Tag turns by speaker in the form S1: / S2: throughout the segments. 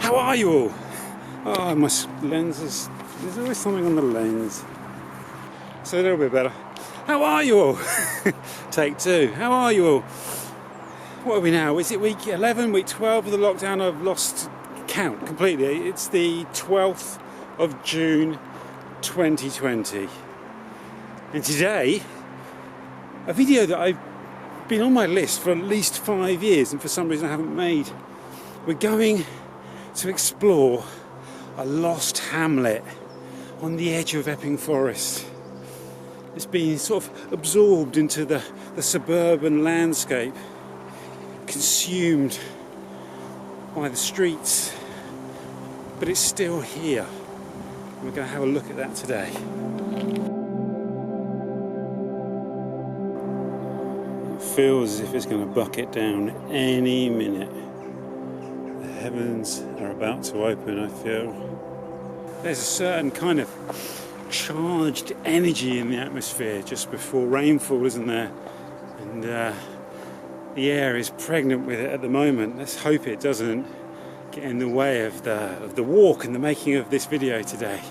S1: How are you all? Oh, my lenses. There's always something on the lens. So a little bit better. How are you all? Take two. How are you all? What are we now? Is it week 11, week 12 of the lockdown? I've lost count completely. It's the 12th of June 2020. And today, a video that I've been on my list for at least 5 years and for some reason I haven't made. We're going to explore a lost hamlet on the edge of Epping Forest. It's been sort of absorbed into the suburban landscape, consumed by the streets, but it's still here. We're going to have a look at that today. It feels as if it's going to bucket down any minute. The heavens are about to open, I feel. There's a certain kind of charged energy in the atmosphere just before rainfall, isn't there? And the air is pregnant with it at the moment. Let's hope it doesn't get in the way of the walk and the making of this video today.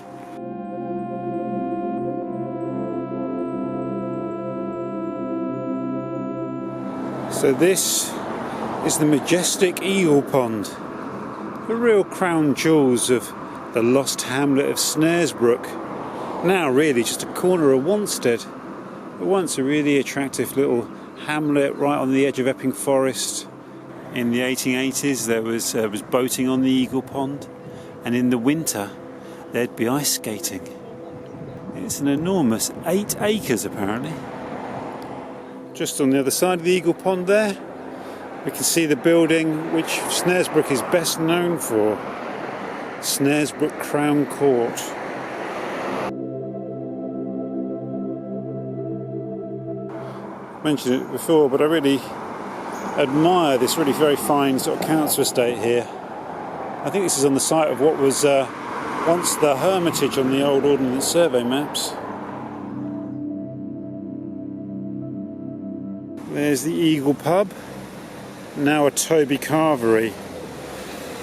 S1: So this is the majestic Eagle Pond, the real crown jewels of the lost hamlet of Snaresbrook. Now really just a corner of Wanstead, but once a really attractive little hamlet right on the edge of Epping Forest. In the 1880s there was boating on the Eagle Pond, and in the winter there'd be ice skating. It's an enormous 8 acres apparently. Just on the other side of the Eagle Pond there, we can see the building which Snaresbrook is best known for, Snaresbrook Crown Court. Mentioned it before, but I really admire this really very fine sort of council estate here. I think this is on the site of what was once the Hermitage on the old Ordnance Survey maps. There's the Eagle Pub, now a Toby Carvery.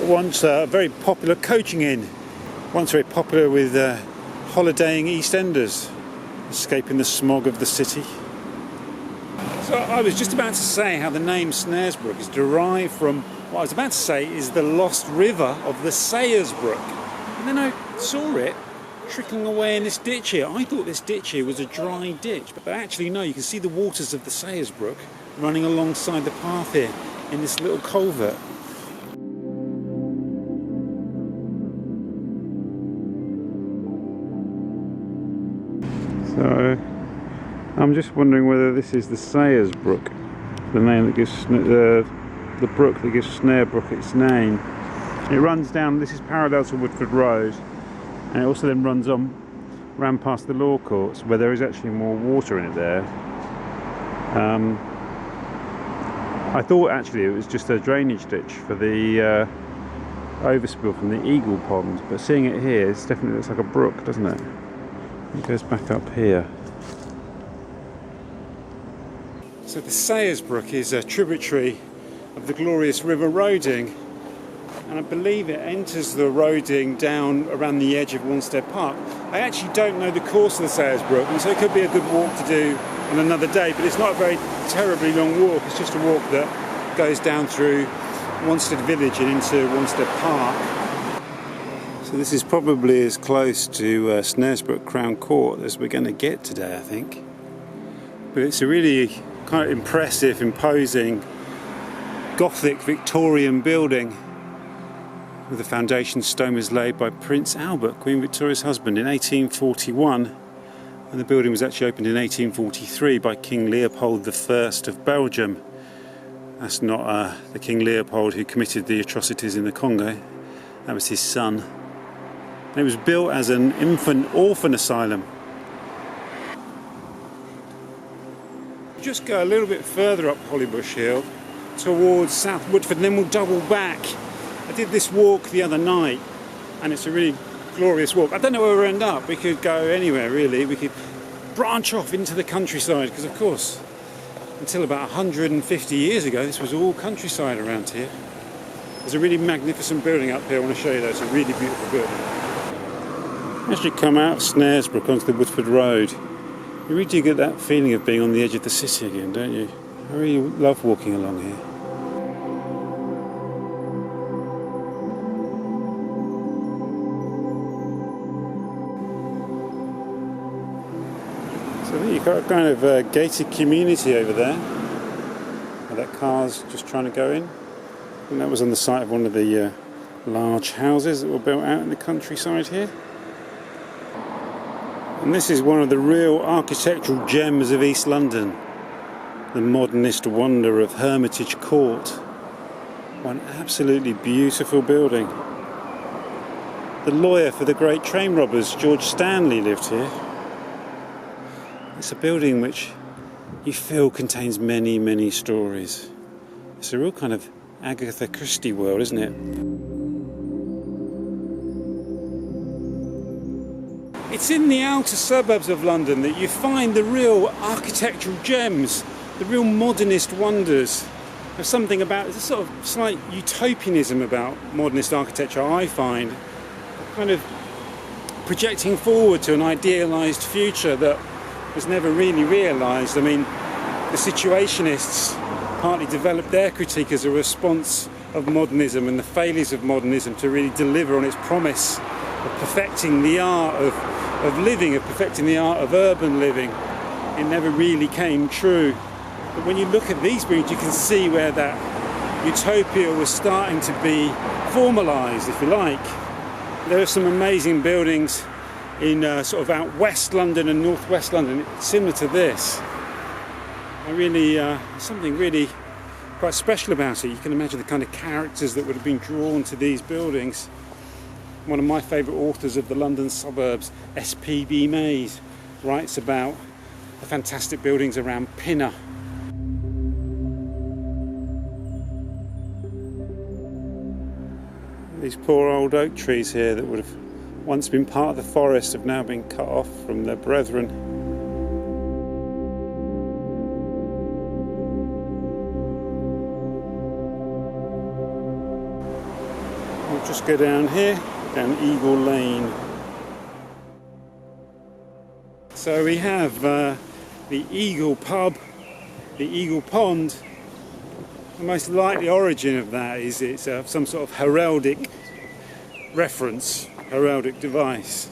S1: Once a very popular coaching inn, once very popular with holidaying East Enders, escaping the smog of the city. So I was just about to say how the name Snaresbrook is derived from what I was about to say is the lost river of the Sayers Brook. And then I saw it trickling away in this ditch here. I thought this ditch here was a dry ditch, but actually no, you can see the waters of the Sayers Brook running alongside the path here in this little culvert. So I'm just wondering whether this is the Sayers Brook, the name that gives the brook that gives Snaresbrook its name. It runs down. This is parallel to Woodford Road, and it also then ran past the law courts, where there is actually more water in it there. I thought actually it was just a drainage ditch for the overspill from the Eagle Pond, but seeing it here, it definitely looks like a brook, doesn't it? It goes back up here. So the Sayers Brook is a tributary of the glorious River Roding, and I believe it enters the Roding down around the edge of Wanstead Park. I actually don't know the course of the Sayers Brook, and so it could be a good walk to do on another day, but it's not a very terribly long walk. It's just a walk that goes down through Wanstead Village and into Wanstead Park. So this is probably as close to Snaresbrook Crown Court as we're going to get today, I think. But it's a really kind of impressive, imposing Gothic Victorian building, with the foundation stone was laid by Prince Albert, Queen Victoria's husband, in 1841, and the building was actually opened in 1843 by King Leopold I of Belgium. That's not the King Leopold who committed the atrocities in the Congo, that was his son. And it was built as an infant orphan asylum. Just go a little bit further up Hollybush Hill towards South Woodford, and then we'll double back. I did this walk the other night, and it's a really glorious walk. I don't know where we'll end up. We could go anywhere really. We could branch off into the countryside, because of course until about 150 years ago this was all countryside around here. There's a really magnificent building up here. I want to show you that. It's a really beautiful building. As you come out of Snaresbrook onto the Woodford Road, you really do get that feeling of being on the edge of the city again, don't you? I really love walking along here. So I think you've got a kind of gated community over there, where that car's just trying to go in. And that was on the site of one of the large houses that were built out in the countryside here. And this is one of the real architectural gems of East London, the modernist wonder of Hermitage Court. One absolutely beautiful building. The lawyer for the great train robbers, George Stanley, lived here. It's a building which you feel contains many, many stories. It's a real kind of Agatha Christie world, isn't it? It's in the outer suburbs of London that you find the real architectural gems, the real modernist wonders. There's something about, there's a sort of slight utopianism about modernist architecture, I find, kind of projecting forward to an idealised future that was never really realised. I mean, the Situationists partly developed their critique as a response of modernism and the failures of modernism to really deliver on its promise of perfecting the art of living, of perfecting the art of urban living. It never really came true. But when you look at these buildings, you can see where that utopia was starting to be formalised, if you like. There are some amazing buildings in sort of out West London and North West London, similar to this. I really, something really quite special about it. You can imagine the kind of characters that would have been drawn to these buildings. One of my favourite authors of the London suburbs, S.P.B. Mays, writes about the fantastic buildings around Pinner. These poor old oak trees here that would have once been part of the forest have now been cut off from their brethren. We'll just go down here, down Eagle Lane. So we have the Eagle Pub, the Eagle Pond. The most likely origin of that is it's some sort of heraldic reference, heraldic device.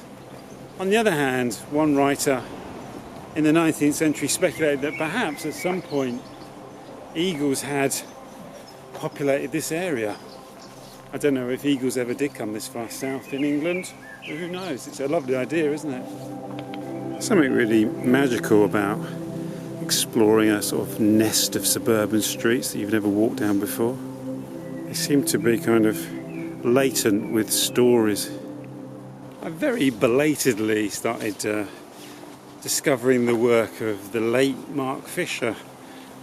S1: On the other hand, one writer in the 19th century speculated that perhaps at some point eagles had populated this area. I don't know if eagles ever did come this far south in England, but who knows? It's a lovely idea, isn't it? Something really magical about exploring a sort of nest of suburban streets that you've never walked down before. They seem to be kind of latent with stories. I very belatedly started discovering the work of the late Mark Fisher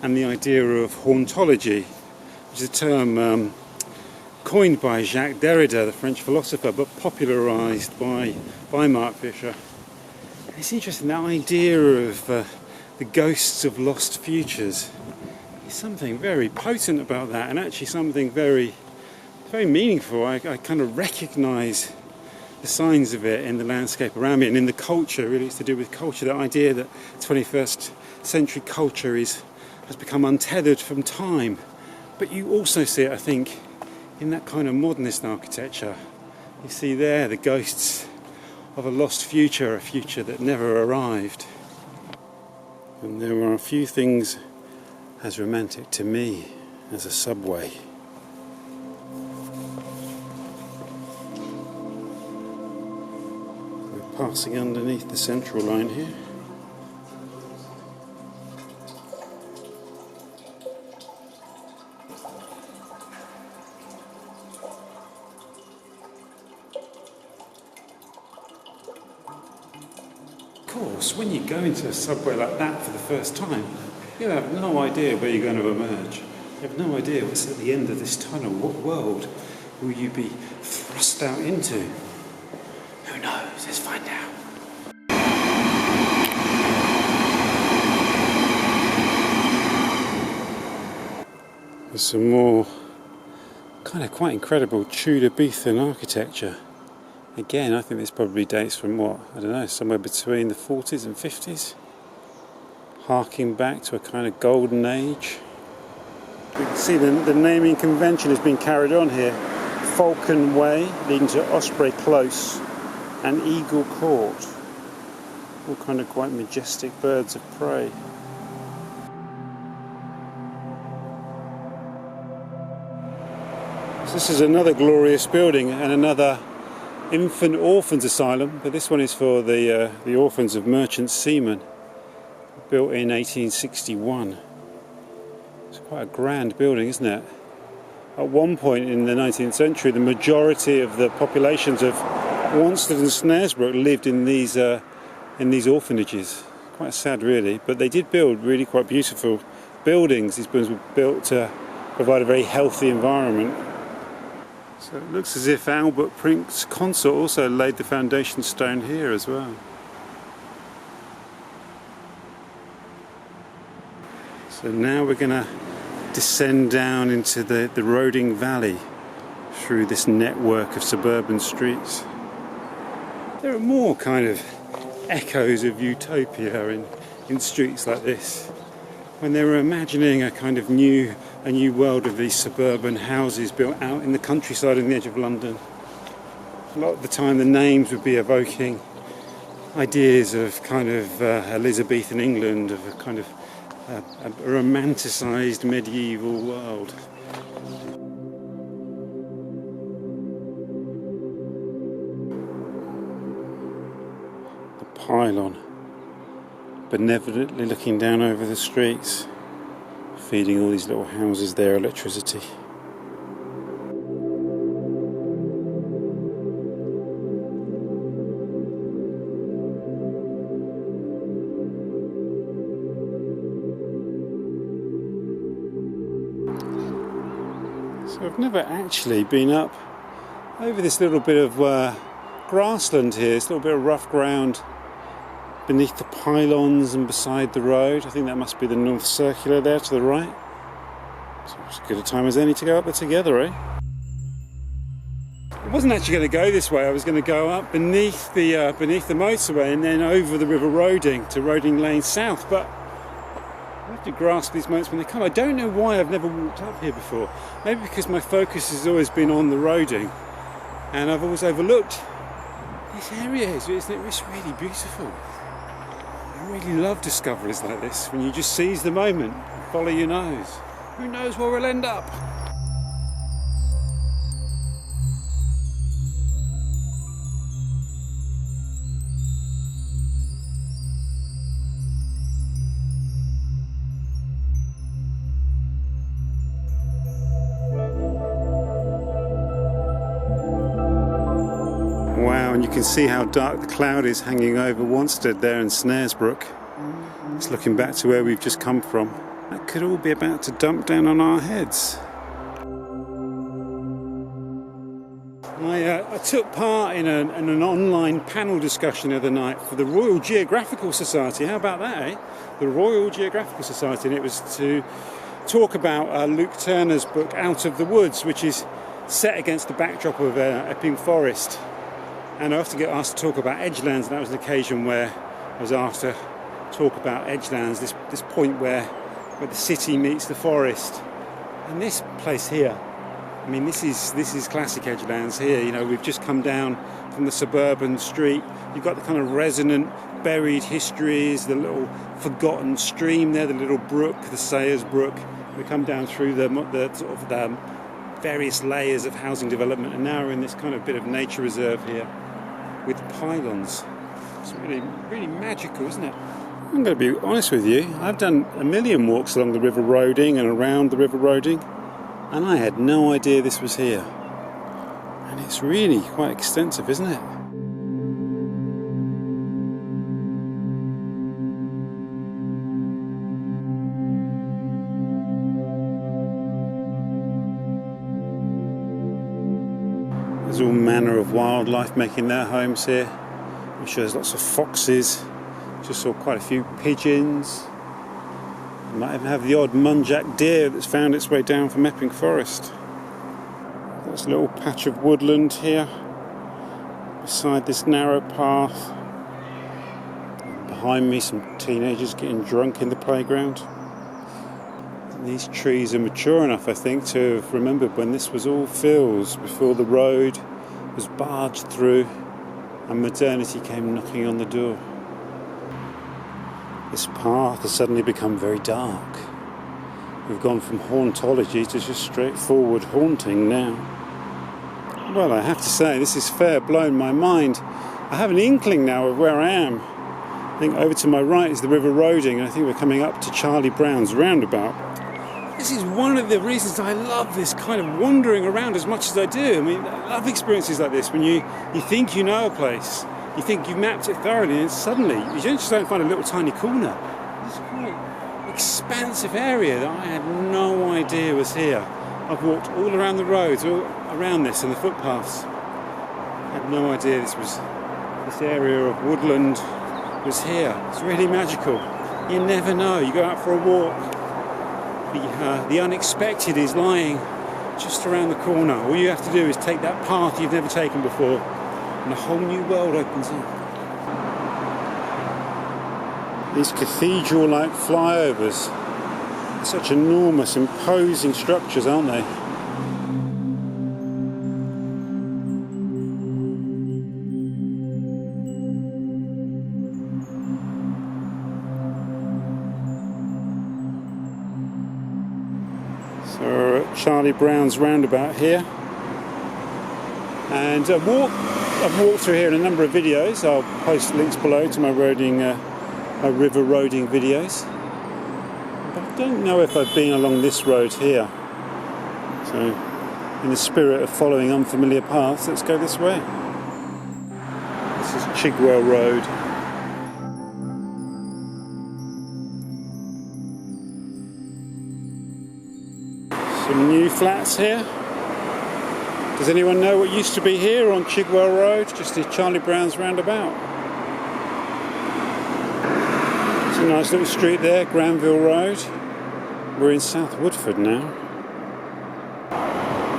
S1: and the idea of hauntology, which is a term coined by Jacques Derrida, the French philosopher, but popularised by Mark Fisher. And it's interesting, that idea of the ghosts of lost futures. There's something very potent about that, and actually something very, very meaningful. I kind of recognise the signs of it in the landscape around me and in the culture. Really, it's to do with culture. That idea that 21st century culture has become untethered from time. But you also see it, I think, in that kind of modernist architecture. You see there the ghosts of a lost future, a future that never arrived. And there are a few things as romantic to me as a subway. We're passing underneath the central line here. Of course, when you go into a subway like that for the first time, you have no idea where you're going to emerge. You have no idea what's at the end of this tunnel. What world will you be thrust out into? Who knows? Let's find out. There's some more kind of quite incredible Tudor-Beathan architecture. Again, I think this probably dates from what, I don't know, somewhere between the 40s and 50s. Harking back to a kind of golden age. You can see the naming convention has been carried on here. Falcon Way leading to Osprey Close and Eagle Court. All kind of quite majestic birds of prey. So this is another glorious building and another Infant Orphan Asylum, but this one is for the orphans of merchant seamen, built in 1861. It's quite a grand building, isn't it? At one point in the 19th century, the majority of the populations of Wanstead and Snaresbrook lived in these orphanages. Quite sad, really, but they did build really quite beautiful buildings. These buildings were built to provide a very healthy environment. So it looks as if Albert Prince Consort also laid the foundation stone here as well. So now we're going to descend down into the Roding Valley through this network of suburban streets. There are more kind of echoes of utopia in streets like this, when they were imagining a kind of new world of these suburban houses built out in the countryside on the edge of London. A lot of the time the names would be evoking ideas of kind of Elizabethan England, of a kind of a romanticised medieval world. The pylon, benevolently looking down over the streets, feeding all these little houses their electricity. So I've never actually been up over this little bit of grassland here, this little bit of rough ground beneath the pylons and beside the road. I think that must be the North Circular there to the right. So it's as good a time as any to go up there together, eh? I wasn't actually going to go this way. I was going to go up beneath the motorway and then over the River Roding to Roding Lane South, but I have to grasp these moments when they come. I don't know why I've never walked up here before. Maybe because my focus has always been on the Roding and I've always overlooked this area. It's really beautiful. I really love discoveries like this, when you just seize the moment, follow your nose. Who knows where we'll end up? Wow, and you can see how dark the cloud is hanging over Wanstead there in Snaresbrook. It's looking back to where we've just come from. That could all be about to dump down on our heads. I took part in an online panel discussion the other night for the Royal Geographical Society. How about that, eh? The Royal Geographical Society, and it was to talk about Luke Turner's book Out of the Woods, which is set against the backdrop of Epping Forest. And I often get asked to talk about edgelands, and that was an occasion where I was asked to talk about edgelands, this point where the city meets the forest. And this place here, I mean, this is classic edgelands here. You know, we've just come down from the suburban street. You've got the kind of resonant, buried histories, the little forgotten stream there, the little brook, the Sayers Brook. We come down through the sort of the various layers of housing development, and now we're in this kind of bit of nature reserve here with pylons. It's really, really magical, isn't it? I'm going to be honest with you, I've done a million walks along the River Roding and around the River Roding, and I had no idea this was here. And it's really quite extensive, isn't it? There's all manner of wildlife making their homes here. I'm sure there's lots of foxes. Just saw quite a few pigeons. Might even have the odd muntjac deer that's found its way down from Epping Forest. There's a little patch of woodland here beside this narrow path. Behind me, some teenagers getting drunk in the playground. And these trees are mature enough, I think, to have remembered when this was all fields before the road was barged through and modernity came knocking on the door. This path has suddenly become very dark. We've gone from hauntology to just straightforward haunting now. Well, I have to say, this is fair blown my mind. I have an inkling now of where I am. I think over to my right is the River Roding, and I think we're coming up to Charlie Brown's roundabout. This is one of the reasons I love this kind of wandering around as much as I do. I mean, I love experiences like this when you think you know a place, you think you've mapped it thoroughly, and suddenly you just don't find a little tiny corner. This quite expansive area that I had no idea was here. I've walked all around the roads, all around this and the footpaths. I had no idea this area of woodland was here. It's really magical. You never know. You go out for a walk. The unexpected is lying just around the corner. All you have to do is take that path you've never taken before, and a whole new world opens up. These cathedral-like flyovers are such enormous, imposing structures, aren't they? So we're at Charlie Brown's roundabout here, and I've walked through here in a number of videos. I'll post links below to my river roading videos. But I don't know if I've been along this road here. So, in the spirit of following unfamiliar paths, let's go this way. This is Chigwell Road. Some new flats here. Does anyone know what used to be here on Chigwell Road, just as Charlie Brown's roundabout? It's a nice little street there, Granville Road. We're in South Woodford now.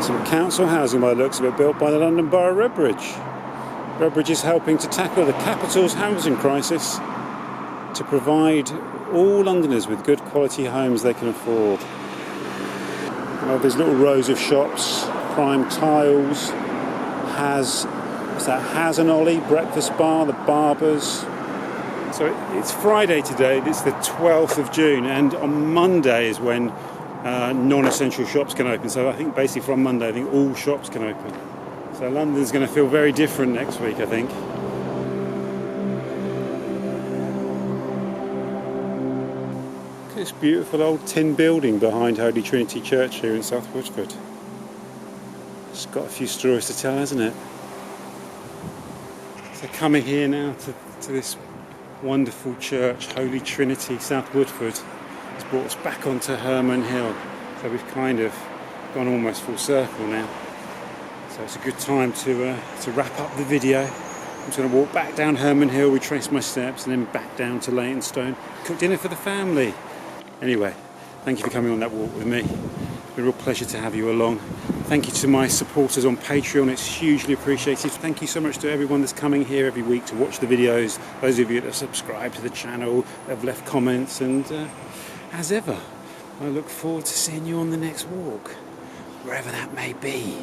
S1: Some council housing by the looks of it, built by the London Borough of Redbridge. Redbridge is helping to tackle the capital's housing crisis to provide all Londoners with good quality homes they can afford. Well, there's little rows of shops, Prime Tiles, Has and Ollie, Breakfast Bar, the Barbers. So it's Friday today, it's the 12th of June, and on Monday is when non-essential shops can open. So I think basically from Monday, I think all shops can open. So London's going to feel very different next week, I think. This beautiful old tin building behind Holy Trinity Church here in South Woodford. It's got a few stories to tell, hasn't it? So coming here now to this wonderful church, Holy Trinity, South Woodford, has brought us back onto Herman Hill. So we've kind of gone almost full circle now. So it's a good time to wrap up the video. I'm just going to walk back down Herman Hill, retrace my steps, and then back down to Leytonstone, cook dinner for the family. Anyway, thank you for coming on that walk with me. It's been a real pleasure to have you along. Thank you to my supporters on Patreon, it's hugely appreciated. Thank you so much to everyone that's coming here every week to watch the videos, those of you that have subscribed to the channel, that have left comments, and as ever, I look forward to seeing you on the next walk, wherever that may be.